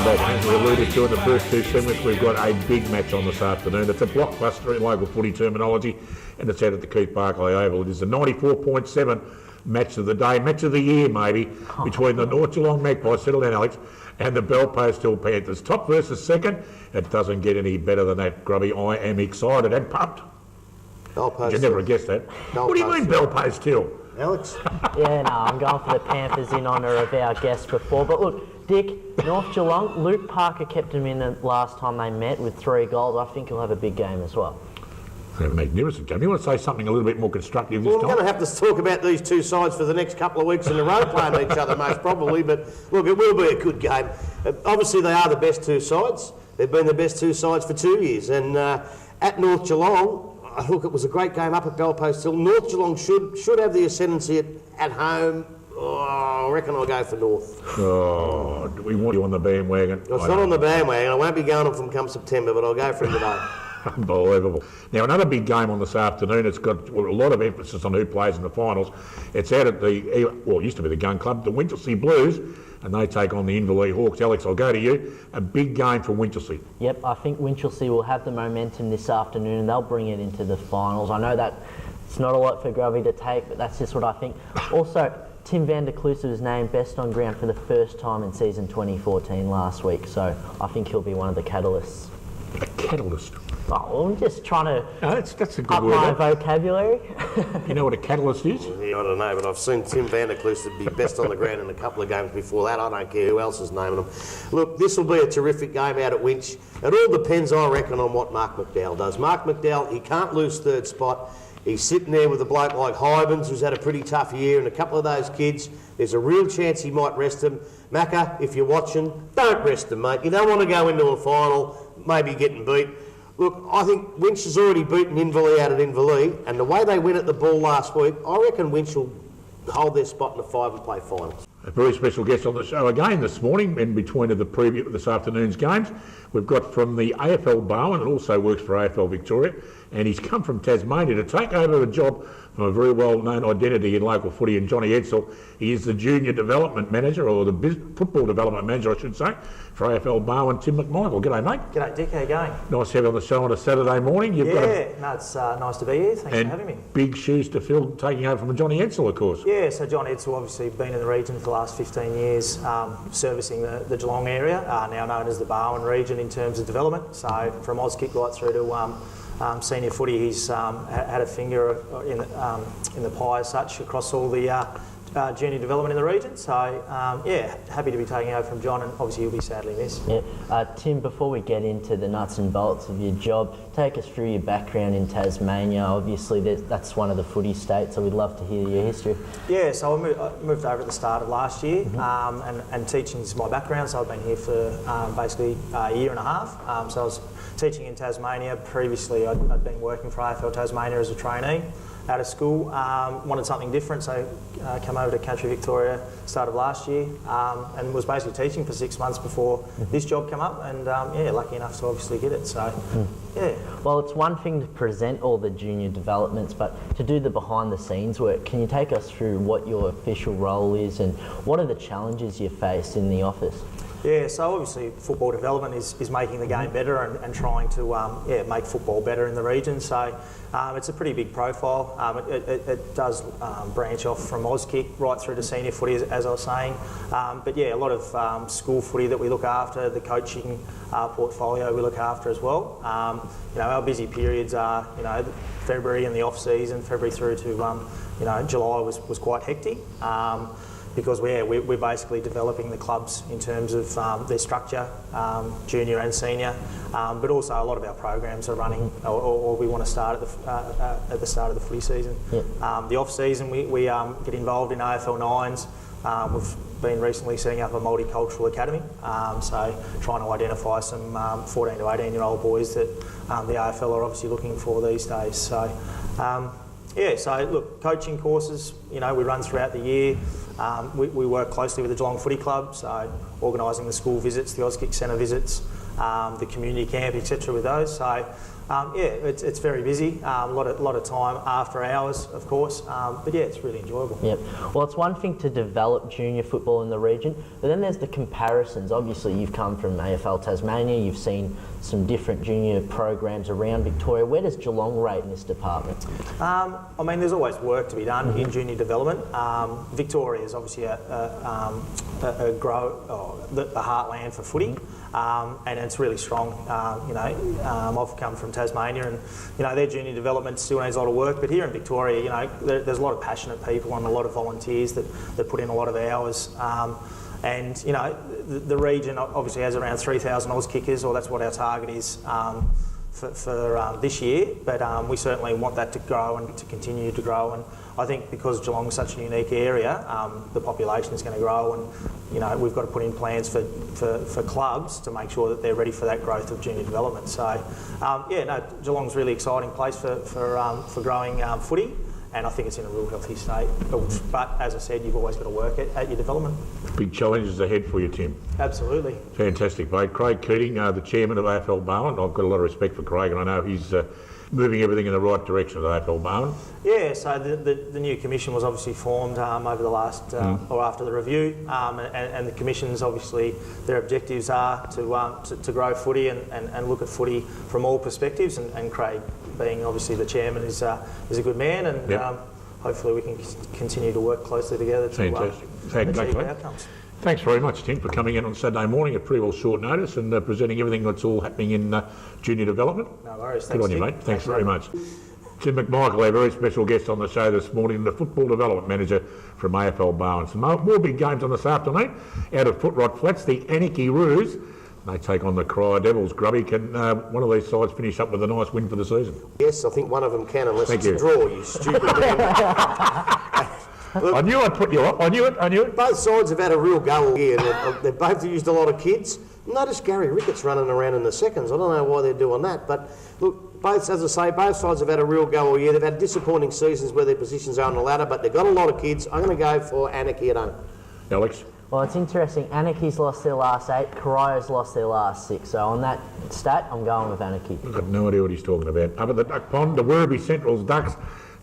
But as we alluded to in the first two segments, we've got a big match on this afternoon. It's a blockbuster in local footy terminology, and it's out at the Keith Barclay Oval. It is the 94.7 match of the day, match of the year maybe, between the North Geelong Magpies, settle down Alex, and the Belpost Hill Panthers. Top versus second. It doesn't get any better than that, Grubby. I am excited and pumped. Belpost. You'd never have guessed that. What do you mean Belpost Hill? Alex? Yeah, no, I'm going for the Panthers in honour of our guest before. But look, Dick, North Geelong, Luke Parker kept him in the last time they met with 3 goals. I think he'll have a big game as well. A magnificent game. You want to say something a little bit more constructive this time? We're going to have to talk about these two sides for the next couple of weeks in a row playing each other most probably, but look, it will be a good game. Obviously they are the best two sides. They've been the best two sides for 2 years, and at North Geelong, look, it was a great game up at Belpost Hill. North Geelong should have the ascendancy at home. Oh, I reckon I'll go for North. Oh, we want you on the bandwagon. Well, it's not on the bandwagon. I won't be going on from come September, but I'll go for him today. Unbelievable. Now, another big game on this afternoon. It's got a lot of emphasis on who plays in the finals. It's out at the, well, it used to be the Gun Club, the Winchelsea Blues, and they take on the Inverleigh Hawks. Alex, I'll go to you. A big game for Winchelsea. Yep, I think Winchelsea will have the momentum this afternoon and they'll bring it into the finals. I know that it's not a lot for Grubby to take, but that's just what I think. Also, Tim van der Kloose was named best on ground for the first time in season 2014 last week, so I think he'll be one of the catalysts. A catalyst? Oh, well, I'm just trying to that's a good up word. my vocabulary. You know what a catalyst is? Yeah, I don't know, but I've seen Tim van der Kloose be best on the ground in a couple of games before that. I don't care who else is naming them. Look, this will be a terrific game out at Winch. It all depends, I reckon, on what Mark McDowell does. Mark McDowell, he can't lose third spot. He's sitting there with a bloke like Hybens, who's had a pretty tough year, and a couple of those kids. There's a real chance he might rest them. Macca, if you're watching, don't rest them, mate. You don't want to go into a final, maybe getting beat. Look, I think Winch has already beaten Inverleigh out at Inverleigh, and the way they went at the ball last week, I reckon Winch will hold their spot in the 5 and play finals. A very special guest on the show again this morning, in between of the preview of this afternoon's games. We've got from the AFL Barwon, and also works for AFL Victoria, and he's come from Tasmania to take over the job from a very well-known identity in local footy, and Johnny Edsel. He is the junior development manager, or the football development manager, I should say, for AFL Barwon. Tim McMichael. G'day, mate. G'day, Dick. How you going? Nice to have you on the show on a Saturday morning. No, it's nice to be here. Thanks for having me. Big shoes to fill, taking over from Johnny Edsel, of course. Yeah, so John Edsel obviously been in the region for the last 15 years, servicing the Geelong area, now known as the Barwon region in terms of development. So from Auskick right through to senior footy, he's had a finger in the pie as such across all the junior development in the region. So yeah, happy to be taking over from John, and obviously he'll be sadly missed. Yeah. Tim, before we get into the nuts and bolts of your job, take us through your background in Tasmania. Obviously that's one of the footy states, so we'd love to hear your history. Yeah, so I moved over at the start of last year, and teaching is my background, so I've been here for basically a year and a half. So I was teaching in Tasmania. Previously I'd been working for AFL Tasmania as a trainee out of school. Wanted something different, so came over to Country Victoria start of last year, and was basically teaching for 6 months before this job came up, and yeah, lucky enough to obviously get it. So yeah. Well, it's one thing to present all the junior developments, but to do the behind the scenes work, can you take us through what your official role is and what are the challenges you face in the office? Yeah, so obviously football development is making the game better and trying to make football better in the region. So it's a pretty big profile. It does branch off from Auskick right through to senior footy, as I was saying. But yeah, a lot of school footy that we look after, the coaching portfolio we look after as well. You know, our busy periods are, you know, February and the off season, February through to you know, July was quite hectic. Because we're basically developing the clubs in terms of their structure, junior and senior, but also a lot of our programs are running, or we want to start at the start of the footy season. Yep. The off season we get involved in AFL 9s. We've been recently setting up a multicultural academy, so trying to identify some 14 to 18-year-old boys that the AFL are obviously looking for these days. So yeah, so look, coaching courses, you know, we run throughout the year. We work closely with the Geelong Footy Club, so organising the school visits, the Auskick Centre visits, the community camp, etc. with those. So It's very busy. A lot of time after hours, of course. But yeah, it's really enjoyable. Yep. Well, it's one thing to develop junior football in the region, but then there's the comparisons. Obviously, you've come from AFL Tasmania. You've seen some different junior programs around Victoria. Where does Geelong rate in this department? I mean, there's always work to be done in junior development. Victoria is obviously the heartland for footy. And it's really strong. I've come from Tasmania, and their junior development still needs a lot of work. But here in Victoria, there's a lot of passionate people and a lot of volunteers that put in a lot of hours. The region obviously has around 3,000 Oz kickers, or that's what our target is for this year. But we certainly want that to grow and to continue to grow. And I think because Geelong is such a unique area, the population is going to grow, and we've got to put in plans for clubs to make sure that they're ready for that growth of junior development. So, Geelong's a really exciting place for growing footy, and I think it's in a real healthy state. But as I said, you've always got to work at your development. Big challenges ahead for you, Tim. Absolutely. Fantastic, mate. Craig Keating, the chairman of AFL Barwon. I've got a lot of respect for Craig, and I know he's moving everything in the right direction at AFL Barwon. Yeah, so the new commission was obviously formed over the last, or after the review, and the commission's obviously, their objectives are to grow footy and look at footy from all perspectives, and Craig, being obviously the chairman, is a good man, and hopefully we can continue to work closely together to achieve outcomes. Thanks very much, Tim, for coming in on Saturday morning at pretty well short notice and presenting everything that's all happening in junior development. No worries. Good on you, mate. Thanks very much. Tim McMichael, our very special guest on the show this morning, the Football Development Manager from AFL Barwon. Some more big games on this afternoon. Out of Footrot Flats, the Anarchy Roos. They take on the Cry Devils. Grubby, can one of these sides finish up with a nice win for the season? Yes, I think one of them can, unless it's a draw, you stupid man. Look, I knew I'd put you up. I knew it. Both sides have had a real go here. They've both used a lot of kids. Notice Gary Ricketts running around in the seconds. I don't know why they're doing that. But look, both sides have had a real go all year. They've had disappointing seasons where their positions are on the ladder, but they've got a lot of kids. I'm going to go for Anarchy at home. Alex? Well, it's interesting. Anarchy's lost their last 8. Corona's lost their last 6. So on that stat, I'm going with Anarchy. I've got no idea what he's talking about. Up at the Duck Pond, the Werribee Central's Ducks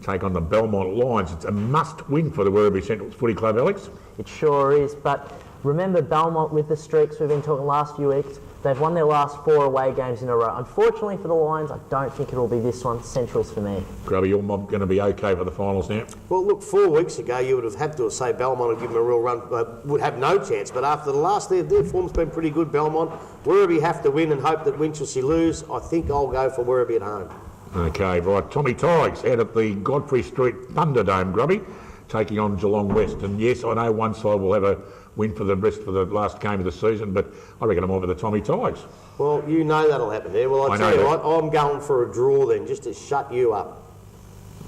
take on the Belmont Lions. It's a must-win for the Werribee Central's Footy Club, Alex. It sure is, but remember Belmont with the streaks we've been talking last few weeks, they've won their last 4 away games in a row. Unfortunately for the Lions, I don't think it'll be this one. Central's for me. Grubby, your mob going to be okay for the finals now? Well, look, 4 weeks ago you would have had to say Belmont would give them a real run, would have no chance, but after the last, their form's been pretty good, Belmont. Werribee have to win and hope that Winchelsea lose. I think I'll go for Werribee at home. Okay, right. Tommy Tiggs out at the Godfrey Street Thunderdome, Grubby, taking on Geelong West. And yes, I know one side will have a win for the rest for the last game of the season, but I reckon I'm over the Tommy Tiggs. Well, you know that'll happen there. Well, I tell you what, I'm going for a draw then, just to shut you up.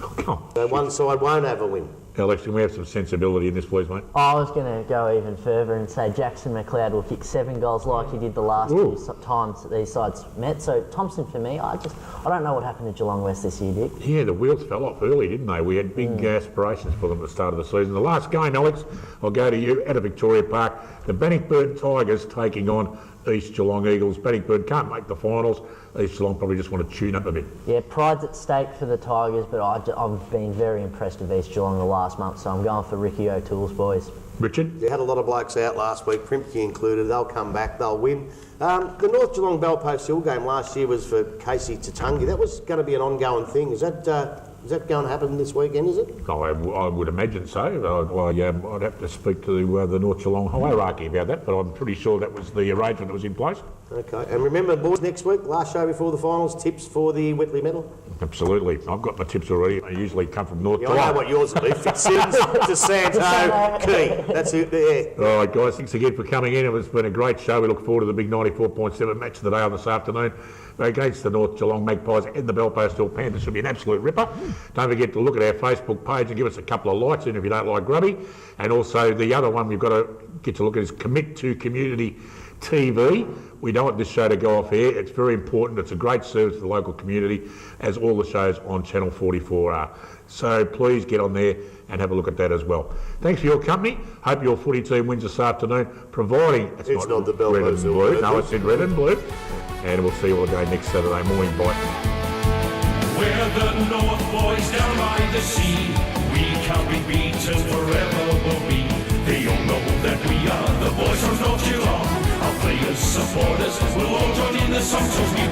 Oh, come on. So one side won't have a win. Alex, can we have some sensibility in this, please, mate? I was going to go even further and say Jackson McLeod will kick 7 goals like he did the last 2 times that these sides met. So Thompson for me, I don't know what happened to Geelong West this year, Dick. Yeah, the wheels fell off early, didn't they? We had big aspirations for them at the start of the season. The last game, Alex, I'll go to you, out of Victoria Park. The Bannockburn Tigers taking on East Geelong Eagles. Bannockburn can't make the finals. East Geelong probably just want to tune up a bit. Yeah, pride's at stake for the Tigers, but I've been very impressed with East Geelong the last month, so I'm going for Ricky O'Toole's boys. Richard? You had a lot of blokes out last week, Primpke included. They'll come back, they'll win. The North Geelong Bell Post Hill game last year was for Casey Tatungi. That was going to be an ongoing thing. Is that going to happen this weekend, is it? Oh, I would imagine so. I'd have to speak to the North Geelong hierarchy about that, but I'm pretty sure that was the arrangement that was in place. Okay, and remember, boys, next week, last show before the finals, tips for the Whitley medal? Absolutely. I've got my tips already. I usually come from North Geelong. I know what yours will be. Fitzsimmons, DeSanto, Key. That's it there. All right, guys, thanks again for coming in. It's been a great show. We look forward to the big 94.7 match of the day on this afternoon against the North Geelong Magpies and the Belpost Hill Panthers. Should be an absolute ripper. Don't forget to look at our Facebook page and give us a couple of likes, even if you don't like Grubby. And also the other one we've got to get to look at is Commit to Community TV. We don't want this show to go off air. It's very important. It's a great service to the local community, as all the shows on Channel 44 are. So please get on there and have a look at that as well. Thanks for your company. Hope your footy team wins this afternoon, providing it's not the red and blue. No, it's in red and blue. And we'll see you all again next Saturday morning. Bye. We're the North boys down by the sea. We can't be beaten, forever will be. They all know that we are the boys from North Geelong. Our players, supporters, will all join in the song, so we